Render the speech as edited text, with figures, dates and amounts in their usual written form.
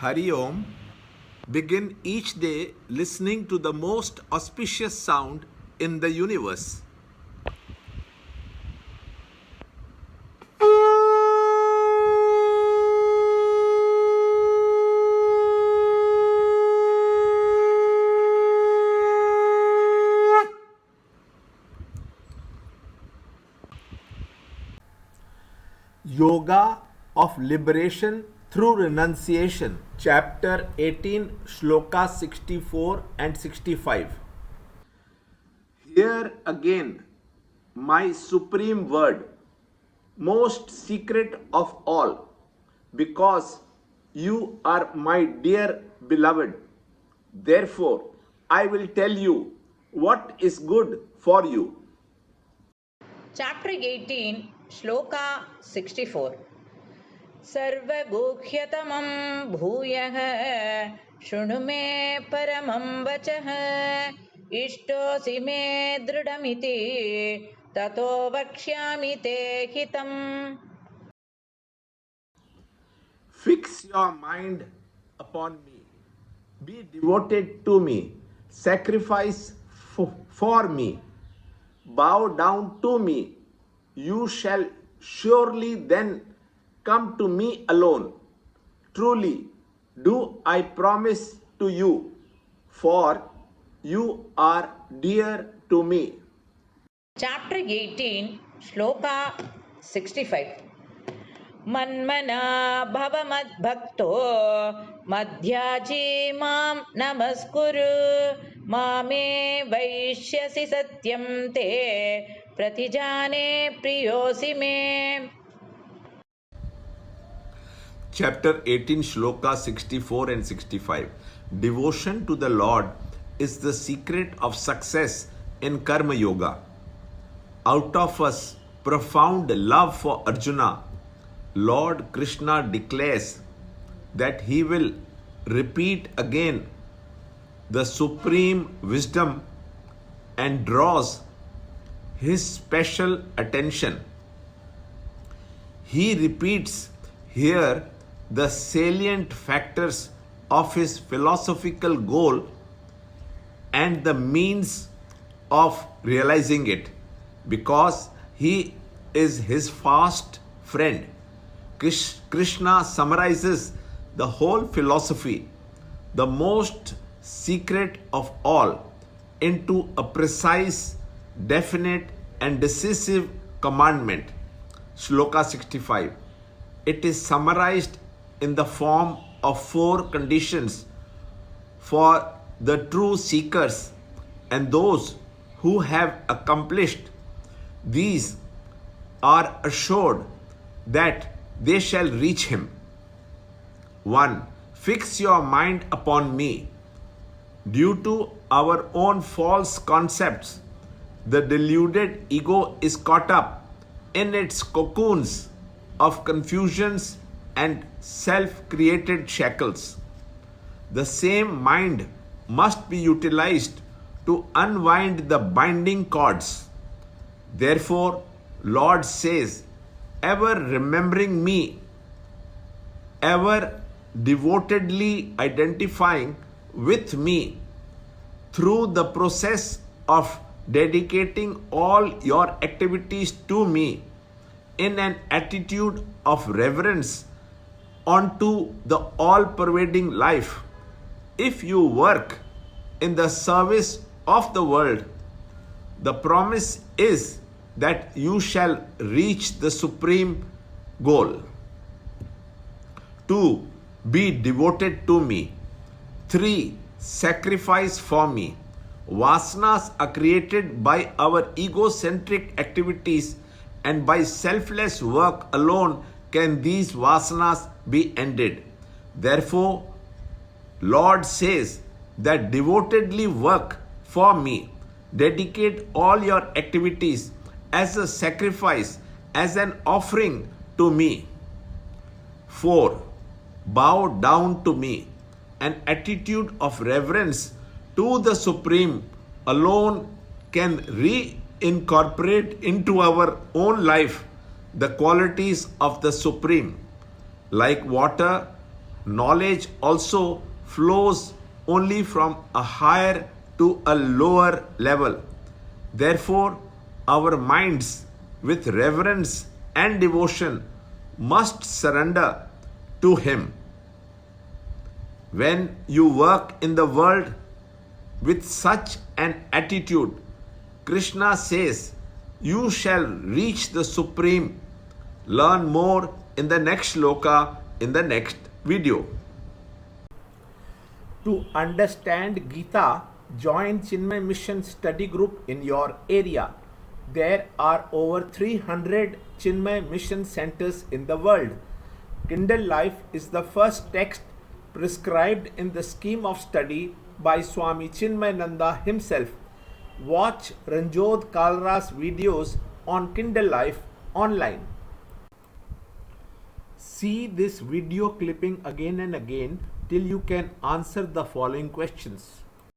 Hari Om. Begin each day listening to the most auspicious sound in the universe. Yoga of Liberation through Renunciation, Chapter 18, Shloka 64 and 65. Here again, my supreme word, most secret of all, because you are my dear beloved. Therefore, I will tell you what is good for you. Chapter 18, Shloka 64. सर्वगुह्यतमं भूयः शृणु मे परमं वचः इष्टोऽसि मे दृढमिति ततो वक्ष्यामि ते हितम्. Fix your mind upon me. Be devoted to me. Sacrifice for me. Bow down to me. You shall surely then come to me alone. Truly, do I promise to you, for you are dear to me. Chapter 18, Shloka 65. मन्मना भव मद्भक्तो मध्याजी मां नमस्कुरु मामे वैष्यसि सत्यं ते प्रतिजाने प्रियोऽसि मे. Chapter 18, Shloka 64 and 65. Devotion to the Lord is the secret of success in Karma Yoga. Out of a profound love for Arjuna, Lord Krishna declares that he will repeat again the supreme wisdom and draws his special attention. He repeats here the salient factors of his philosophical goal and the means of realizing it, because he is his fast friend. Krishna summarizes the whole philosophy, the most secret of all, into a precise, definite, and decisive commandment. Shloka 65. It is summarized in the form of 4 conditions for the true seekers and those who have accomplished these are assured that they shall reach him. 1. Fix your mind upon me. Due to our own false concepts, the deluded ego is caught up in its cocoons of confusions and self-created shackles. The same mind must be utilized to unwind the binding cords. Therefore, Lord says, ever remembering me, ever devotedly identifying with me through the process of dedicating all your activities to me in an attitude of reverence onto the all-pervading life. If you work in the service of the world, the promise is that you shall reach the supreme goal. 2. Be devoted to me. 3. Sacrifice for me. Vasanas are created by our egocentric activities, and by selfless work alone can these vasanas be ended. Therefore, Lord says that devotedly work for me. Dedicate all your activities as a sacrifice, as an offering to me. 4. Bow down to me. An attitude of reverence to the Supreme alone can reincorporate into our own life the qualities of the Supreme. Like water, knowledge also flows only from a higher to a lower level. Therefore, our minds, with reverence and devotion, must surrender to Him. When you work in the world with such an attitude, Krishna says, you shall reach the Supreme. Learn more in the next shloka in the next video. To understand Gita, join Chinmaya Mission study group in your area. There are over 300 Chinmaya Mission centers in the world. Kindle Life is the first text prescribed in the scheme of study by Swami Chinmayananda himself. Watch Ranjod Kalra's videos on Kindle Life online. See this video clipping again and again till you can answer the following questions.